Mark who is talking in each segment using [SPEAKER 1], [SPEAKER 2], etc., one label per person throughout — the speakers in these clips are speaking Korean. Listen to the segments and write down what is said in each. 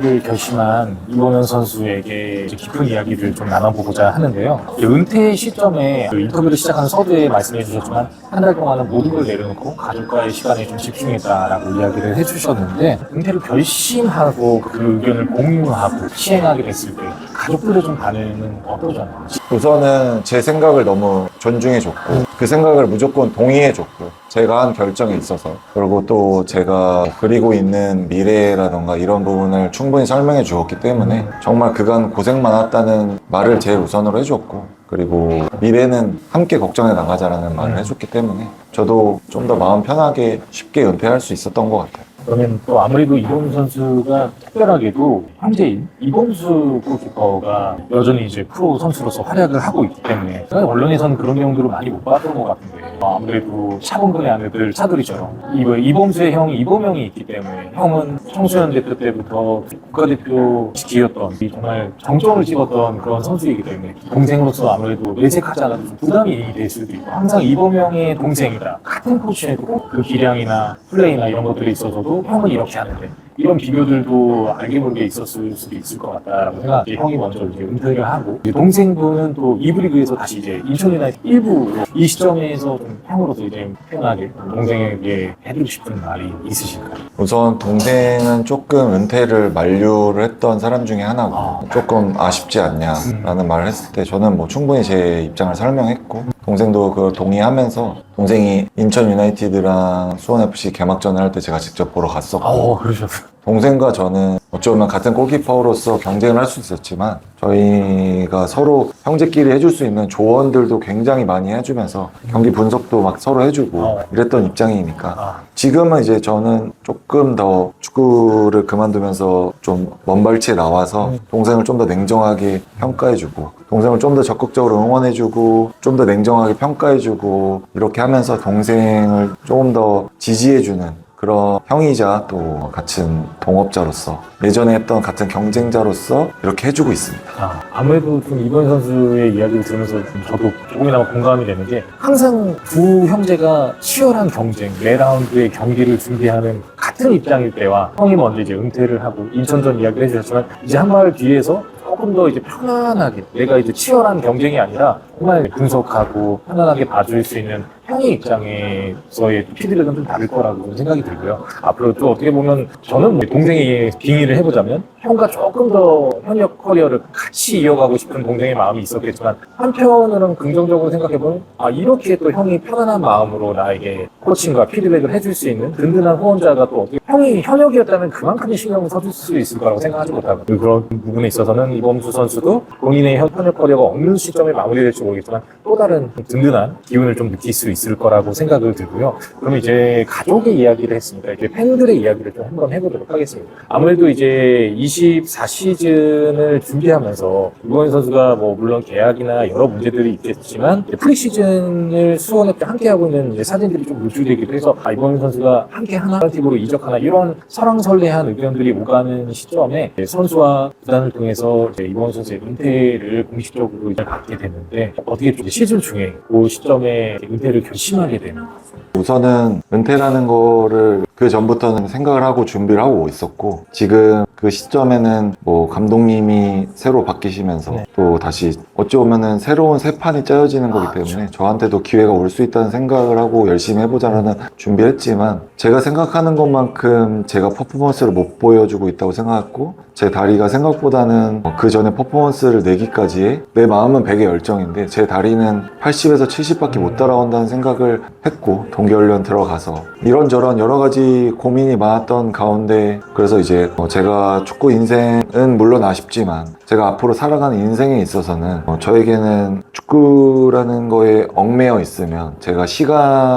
[SPEAKER 1] 은퇴를 결심한 이원현 선수에게 이제 깊은 이야기를 좀 나눠보고자 하는데요. 은퇴 시점에 그 인터뷰를 시작한 서두에 말씀해 주셨지만 한 달 동안은 모든 걸 내려놓고 가족과의 시간에 좀 집중했다라고 이야기를 해주셨는데 은퇴를 결심하고 그 의견을 공유하고 시행하게 됐을 때 가족들의 좀 반응은 어떠셨나요?
[SPEAKER 2] 우선은 제 생각을 너무 존중해줬고 그 생각을 무조건 동의해줬고 제가 한 결정에 있어서 그리고 또 제가 그리고 있는 미래라던가 이런 부분을 충분히 설명해 주었기 때문에 정말 그간 고생 많았다는 말을 제일 우선으로 해줬고 그리고 미래는 함께 걱정해 나가자라는 말을 해줬기 때문에 저도 좀 더 마음 편하게 쉽게 은퇴할 수 있었던 것 같아요.
[SPEAKER 1] 그러면 또 아무래도 이범수 선수가 특별하게도 형제인 이범수 골키퍼가 여전히 이제 프로 선수로서 활약을 하고 있기 때문에 언론에서는 그런 내용들을 많이 못 봤던 것 같은데 아무래도 차범근의 아내들 차돌이처럼 이범수의 형 이범영이 있기 때문에 형은 청소년 대표 때부터 국가대표 지키였던 정말 정점을 찍었던 그런 선수이기 때문에 동생으로서 아무래도 내색하지 않아도 좀 부담이 될 수도 있고 항상 이범영의 동생이다 같은 포지션에도 그 기량이나 플레이나 이런 것들이 있어서도 형은 이렇게 하는데 이런 비교들도 알게 모르게 있었을 수도 있을 것 같다라고 생각해 형이 먼저 이제 은퇴를 하고 동생분은 또 2부 리그에서 다시 이제 인천 유나이티드 1부로 이 시점에서 좀 형으로서 이제 편하게 동생에게 해주고 싶은 말이 있으실까요?
[SPEAKER 2] 우선 동생은 조금 은퇴를 만류를 했던 사람 중에 하나고 조금 아쉽지 않냐라는 말을 했을 때 저는 뭐 충분히 제 입장을 설명했고 동생도 그걸 동의하면서 동생이 인천 유나이티드랑 수원FC 개막전을 할 때 제가 직접 보러 갔었고
[SPEAKER 1] 그러셨어요.
[SPEAKER 2] 동생과 저는 어쩌면 같은 골키퍼로서 경쟁을 할 수 있었지만 저희가 서로 형제끼리 해줄 수 있는 조언들도 굉장히 많이 해주면서 경기 분석도 막 서로 해주고 이랬던 입장이니까 지금은 이제 저는 조금 더 축구를 그만두면서 좀 먼발치에 나와서 동생을 좀 더 냉정하게 평가해주고 동생을 좀 더 적극적으로 응원해주고 좀 더 냉정하게 평가해주고 이렇게 하면서 동생을 조금 더 지지해주는 그런 형이자 또 같은 동업자로서 예전에 했던 같은 경쟁자로서 이렇게 해주고 있습니다.
[SPEAKER 1] 아무래도 좀 이번 선수의 이야기를 들으면서 좀 저도 조금이나마 공감이 되는 게 항상 두 형제가 치열한 경쟁, 매 라운드의 경기를 준비하는 같은 입장일 때와 형이 먼저 이제 은퇴를 하고 인천전 이야기를 해주셨지만 이제 한 발 뒤에서 조금 더 이제 편안하게 내가 이제 치열한 경쟁이 아니라 정말 분석하고 편안하게 봐줄 수 있는 형의 입장에서의 피드백은 좀 다를 거라고 생각이 들고요. 앞으로 또 어떻게 보면 저는 뭐 동생에게 빙의를 해보자면 형과 조금 더 현역 커리어를 같이 이어가고 싶은 동생의 마음이 있었겠지만 한편으로는 긍정적으로 생각해보면 이렇게 또 형이 편안한 마음으로 나에게 코칭과 피드백을 해줄 수 있는 든든한 후원자가 또 어떻게 형이 현역이었다면 그만큼의 신경을 써줄 수 있을 거라고 생각하지 못하고 그런 부분에 있어서는 이범수 선수도 본인의 현역 커리어가 어느 시점에 마무리될지 모르겠지만 또 다른 든든한 기운을 좀 느낄 수 있을 거라고 생각을 들고요. 그럼 이제 가족의 이야기를 했으니까 이제 팬들의 이야기를 좀 한번 해보도록 하겠습니다. 아무래도 이제 24시즌을 준비하면서 이범수 선수가 뭐 물론 계약이나 여러 문제들이 있겠지만 프리시즌을 수원FC 함께 하고 있는 이제 사진들이 좀 노출되기도 해서 이범수 선수가 함께 하나 팀으로 이적하나 이런 설왕설래한 의견들이 오가는 시점에 선수와 구단을 통해서 이제 이범수 선수의 은퇴를 공식적으로 이제 받게 됐는데 어떻게 좀 시즌 중에 그 시점에 은퇴를 결심하게 되는
[SPEAKER 2] 우선은 은퇴라는 거를 그 전부터는 생각을 하고 준비를 하고 있었고 지금 그 시점에는 뭐 감독님이 새로 바뀌시면서 또 다시 어찌 보면은 새로운 새 판이 짜여지는 거기 때문에 저한테도 기회가 올 수 있다는 생각을 하고 열심히 해보자라는 준비를 했지만 제가 생각하는 것만큼 제가 퍼포먼스를 못 보여주고 있다고 생각했고 제 다리가 생각보다는 그 전에 퍼포먼스를 내기까지의 내 마음은 100의 열정인데 제 다리는 80에서 70밖에 못 따라온다는 생각을 했고 동계훈련 들어가서 이런저런 여러 가지 고민이 많았던 가운데 그래서 이제 제가 축구 인생은 물론 아쉽지만 제가 앞으로 살아가는 인생에 있어서는 저에게는 축구라는 거에 얽매여 있으면 제가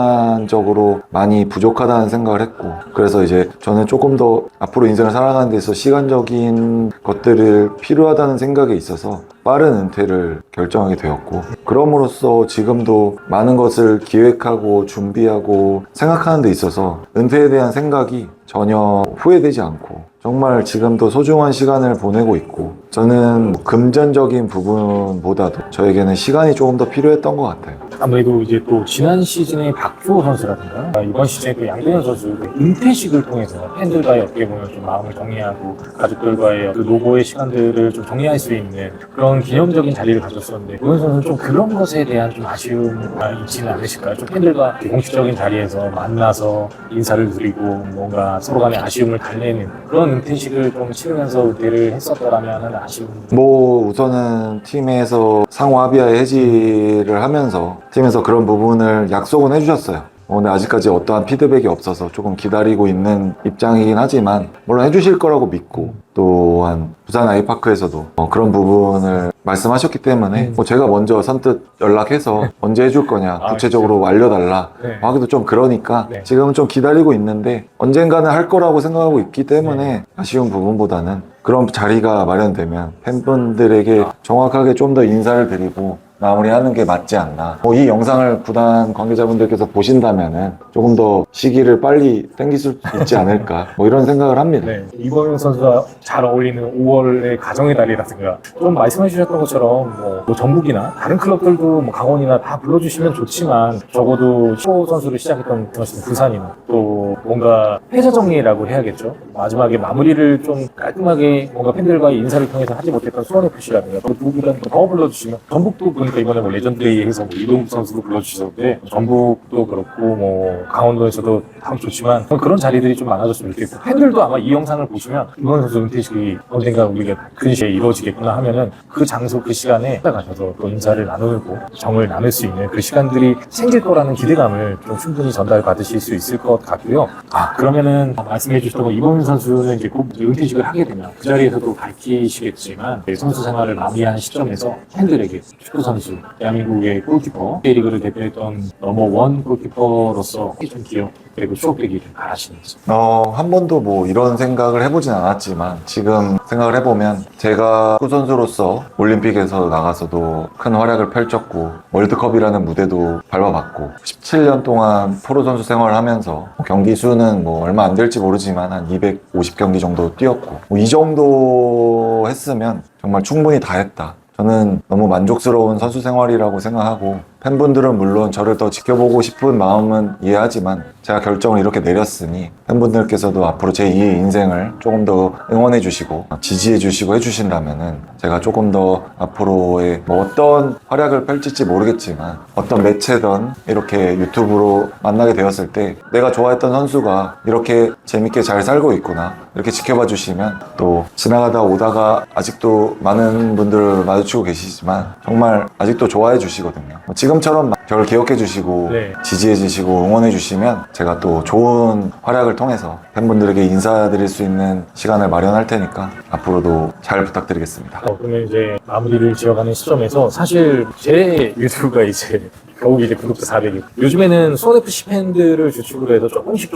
[SPEAKER 2] 시간적으로 많이 부족하다는 생각을 했고 그래서 이제 저는 조금 더 앞으로 인생을 살아가는 데 있어서 시간적인 것들을 필요하다는 생각에 있어서 빠른 은퇴를 결정하게 되었고 그럼으로써 지금도 많은 것을 기획하고 준비하고 생각하는 데 있어서 은퇴에 대한 생각이 전혀 후회되지 않고 정말 지금도 소중한 시간을 보내고 있고 저는 금전적인 부분보다도 저에게는 시간이 조금 더 필요했던 것 같아요.
[SPEAKER 1] 아무래도 이제 또 지난 시즌에 박주호 선수라든가 이번 시즌에 또 양동현 선수 은퇴식을 통해서 팬들과의 어떻게 보면 좀 마음을 정리하고 가족들과의 그 노고의 시간들을 좀 정리할 수 있는 그런 기념적인 자리를 가졌었는데 도현 선수는 좀 그런 것에 대한 좀 아쉬움이 있지는 않으실까요? 좀 팬들과 공식적인 자리에서 만나서 인사를 드리고 뭔가 서로 간의 아쉬움을 달래는 그런 은퇴식을 좀 치르면서 은퇴를 했었더라면 하는 아쉬움.
[SPEAKER 2] 뭐 우선은 팀에서 상호 합의하에 해지를 하면서 팀에서 그런 부분을 약속은 해주셨어요. 근데 아직까지 어떠한 피드백이 없어서 조금 기다리고 있는 입장이긴 하지만 물론 해주실 거라고 믿고 또한 부산 아이파크에서도 그런 부분을 말씀하셨기 때문에 제가 먼저 선뜻 연락해서 언제 해줄 거냐 구체적으로 알려달라
[SPEAKER 1] 네.
[SPEAKER 2] 하기도 좀 그러니까
[SPEAKER 1] 네.
[SPEAKER 2] 지금은 좀 기다리고 있는데 언젠가는 할 거라고 생각하고 있기 때문에 아쉬운 부분보다는 그런 자리가 마련되면 팬분들에게 정확하게 좀 더 인사를 드리고 마무리하는 게 맞지 않나. 이 영상을 구단 관계자분들께서 보신다면은 조금 더 시기를 빨리 당길 수 있지 않을까. 이런 생각을 합니다.
[SPEAKER 1] 네, 이범용 선수가 잘 어울리는 5월의 가정의 달이라든가 좀 말씀해 주셨던 것처럼 뭐 전북이나 다른 클럽들도 뭐 강원이나 다 불러주시면 좋지만 적어도 초 선수를 시작했던 부산이나 또 뭔가 패자 정리라고 해야겠죠. 마지막에 마무리를 좀 깔끔하게 뭔가 팬들과의 인사를 통해서 하지 못했던 수원FC라든가 또 누구보다 더 불러주시면 전북도 보니까 이번에 뭐 레전드데이에서 뭐 이동국 선수도 불러주셨는데 전북도 그렇고 뭐 강원도에서도 참 좋지만 그런 자리들이 좀 많아졌으면 좋겠고 팬들도 아마 이 영상을 보시면 이번 선수 은퇴식이 언젠가 우리가 근시에 이루어지겠구나 하면은 그 장소 그 시간에 가셔서 또 인사를 나누고 정을 나눌 수 있는 그 시간들이 생길 거라는 기대감을 좀 충분히 전달받으실 수 있을 것 같고요. 그러면은 말씀해 주셨던 거 이범민 선수는 이제 곧 은퇴식을 하게 되면 그 자리에서도 밝히시겠지만 선수 생활을 마무리한 시점에서 팬들에게 축구 선수 대한민국의 골키퍼 K리그를 대표했던 넘버원 골키퍼로서 좀 기억 그리고 추억되기 좀 바라시는지.
[SPEAKER 2] 한 번도 뭐 이런 생각을 해보진 않았지만 지금 생각을 해보면 제가 축구 선수로서 올림픽에서 나가서도 큰 활약을 펼쳤고 월드컵이라는 무대도 밟아봤고 17년 동안 프로 선수 생활을 하면서 경기 수는 뭐 얼마 안 될지 모르지만 한 250경기 정도 뛰었고 이 정도 했으면 정말 충분히 다 했다. 저는 너무 만족스러운 선수 생활이라고 생각하고 팬분들은 물론 저를 더 지켜보고 싶은 마음은 이해하지만 제가 결정을 이렇게 내렸으니 팬분들께서도 앞으로 제 2의 인생을 조금 더 응원해 주시고 지지해 주시고 해주신다면은 제가 조금 더 앞으로의 뭐 어떤 활약을 펼칠지 모르겠지만 어떤 매체든 이렇게 유튜브로 만나게 되었을 때 내가 좋아했던 선수가 이렇게 재밌게 잘 살고 있구나 이렇게 지켜봐 주시면 또 지나가다 오다가 아직도 많은 분들을 마주치고 계시지만 정말 아직도 좋아해 주시거든요. 지금처럼 저를 기억해 주시고
[SPEAKER 1] 네.
[SPEAKER 2] 지지해 주시고 응원해 주시면 제가 또 좋은 활약을 통해서 팬분들에게 인사드릴 수 있는 시간을 마련할 테니까 앞으로도 잘 부탁드리겠습니다.
[SPEAKER 1] 그러면 이제 마무리를 지어가는 시점에서 사실 제 유튜브가 이제 겨우 이제 구독자 400이. 요즘에는 수원FC 팬들을 주축으로 해서 조금씩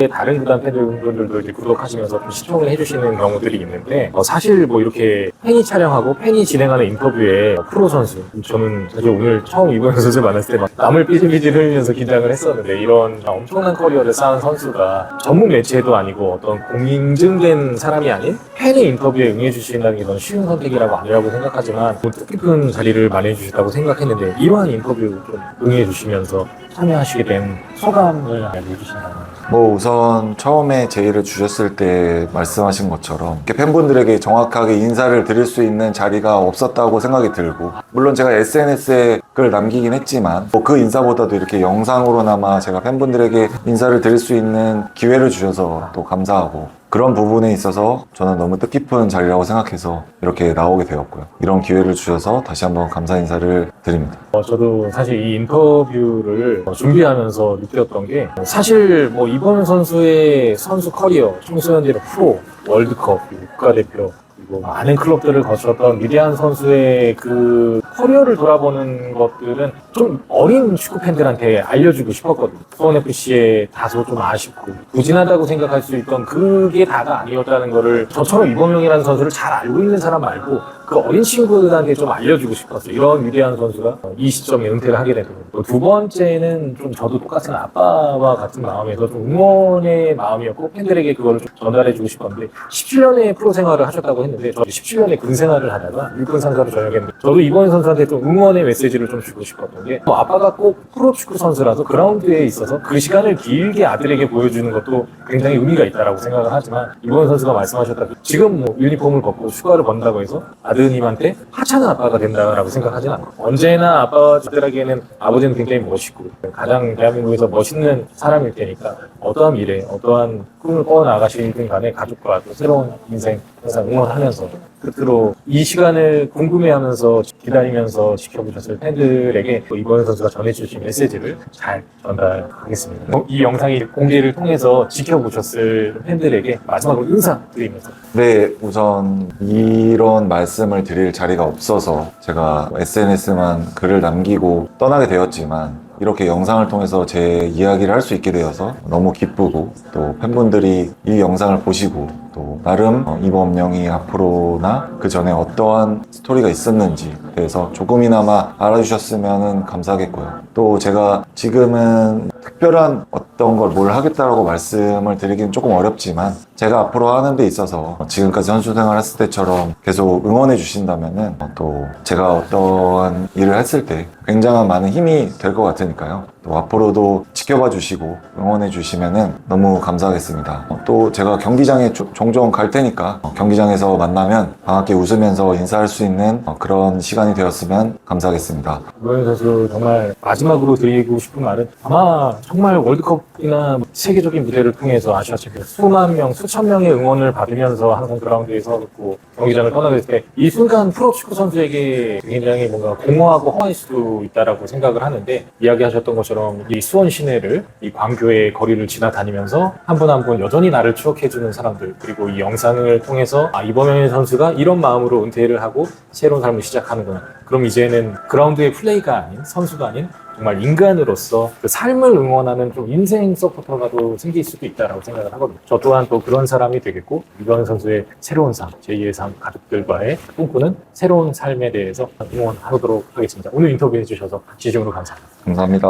[SPEAKER 1] 다른 구단 팬들도 이제 구독하시면서 좀 시청을 해주시는 경우들이 있는데, 사실 뭐 이렇게 팬이 촬영하고 팬이 진행하는 인터뷰에 프로 선수, 저는 사실 오늘 처음 이번 선수를 만났을 때 막 땀을 삐질삐질 흘리면서 긴장을 했었는데, 이런 엄청난 커리어를 쌓은 선수가 전문 매체도 아니고 어떤 공인증된 사람이 아닌 팬의 인터뷰에 응해주신다는 게 너무 쉬운 선택이라고 아니라고 생각하지만 뜻깊은 자리를 마련해 주셨다고 생각했는데, 이러한 인터뷰 좀 응해주시면서 참여하시게 된 소감을 알려해 주신다면.
[SPEAKER 2] 뭐 우선 처음에 제의를 주셨을 때 말씀하신 것처럼 이렇게 팬분들에게 정확하게 인사를 드릴 수 있는 자리가 없었다고 생각이 들고, 물론 제가 SNS에 글 남기긴 했지만 그 인사보다도 이렇게 영상으로나마 제가 팬분들에게 인사를 드릴 수 있는 기회를 주셔서 또 감사하고, 그런 부분에 있어서 저는 너무 뜻깊은 자리라고 생각해서 이렇게 나오게 되었고요. 이런 기회를 주셔서 다시 한번 감사 인사를 드립니다.
[SPEAKER 1] 저도 사실 이 인터뷰를 준비하면서 느꼈던 게, 사실 뭐 이번 선수의 선수 커리어, 청소년들의 프로, 월드컵, 국가대표, 그리고 많은 클럽들을 거쳤던 위대한 선수의 그 커리어를 돌아보는 것들은 좀 어린 축구 팬들한테 알려주고 싶었거든요. 수원FC에 다소 좀 아쉽고 부진하다고 생각할 수 있던 그게 다가 아니었다는 거를 저처럼 이범용이라는 선수를 잘 알고 있는 사람 말고 그 어린 친구들한테 좀 알려주고 싶었어요. 이런 위대한 선수가 이 시점에 은퇴를 하게 되거든요. 두 번째는 좀 저도 똑같은 아빠와 같은 마음에서 좀 응원의 마음이었고 팬들에게 그걸 좀 전달해주고 싶었는데 17년의 프로 생활을 하셨다고 했는데 저 17년의 군 생활을 하다가 육군 상사로 전역했는데 저도 이번 선수한테 좀 응원의 메시지를 좀 주고 싶었던 게 아빠가 꼭 프로축구 선수라서 그라운드에 있어서 그 시간을 길게 아들에게 보여주는 것도 굉장히 의미가 있다라고 생각을 하지만 이번 선수가 말씀하셨다시피 지금 뭐 유니폼을 벗고 휴가를 번다고 해서 아드님한테 하찮은 아빠가 된다라고 생각하지는 않고 언제나 아빠들에게는 아버지는 굉장히 멋있고 가장 대한민국에서 멋있는 사람일 테니까 어떠한 미래, 어떠한 꿈을 꿔나가시든 간에 가족과 또 새로운 인생 항상 응원하면서 끝으로 이 시간을 궁금해하면서 기다리면서 지켜보셨을 팬들에게 또 이번 선수가 전해주신 메시지를 잘 전달하겠습니다. 이 영상이 공개를 통해서 지켜보셨을 팬들에게 마지막으로 인사드리면서
[SPEAKER 2] 네, 우선 이런 말씀을 드릴 자리가 없어서 제가 SNS만 글을 남기고 떠나게 되었지만 이렇게 영상을 통해서 제 이야기를 할 수 있게 되어서 너무 기쁘고 또 팬분들이 이 영상을 보시고 또 나름 이범영이 앞으로나 그 전에 어떠한 스토리가 있었는지 대해서 조금이나마 알아주셨으면 감사하겠고요. 또 제가 지금은 특별한 어떤 걸 뭘 하겠다라고 말씀을 드리기는 조금 어렵지만 제가 앞으로 하는 데 있어서 지금까지 선수 생활 했을 때처럼 계속 응원해 주신다면은 또 제가 어떠한 일을 했을 때 굉장한 많은 힘이 될 것 같으니까요. 또 앞으로도 지켜봐 주시고 응원해 주시면은 너무 감사하겠습니다. 또 제가 경기장에 종종 갈 테니까 경기장에서 만나면 반갑게 웃으면서 인사할 수 있는 그런 시간이 되었으면 감사하겠습니다.
[SPEAKER 1] 이번 선수 정말 마지막으로 드리고 싶은 말은 아마 정말 월드컵이나 세계적인 무대를 통해서 아시아 챔피언 수만 명, 수천 명의 응원을 받으면서 항상 그라운드에 서고 경기장을 떠나게 될 때 이 순간 프로축구 선수에게 굉장히 뭔가 공허하고 허할 수도 있다라고 생각을 하는데 이야기하셨던 것처럼 이 수원 시내를 이 광교의 거리를 지나다니면서 한 분 한 분 여전히 나를 추억해주는 사람들 그리고 이 영상을 통해서 이범현 선수가 이런 마음으로 은퇴를 하고 새로운 삶을 시작하는구나. 그럼 이제는 그라운드의 플레이가 아닌 선수가 아닌 정말 인간으로서 그 삶을 응원하는 좀 인생 서포터가도 생길 수도 있다라고 생각을 하거든요. 저 또한 또 그런 사람이 되겠고 이번 선수의 새로운 삶, 제2의 삶, 가족들과의 꿈꾸는 새로운 삶에 대해서 응원하도록 하겠습니다. 오늘 인터뷰해 주셔서 진심으로 감사합니다.
[SPEAKER 2] 감사합니다.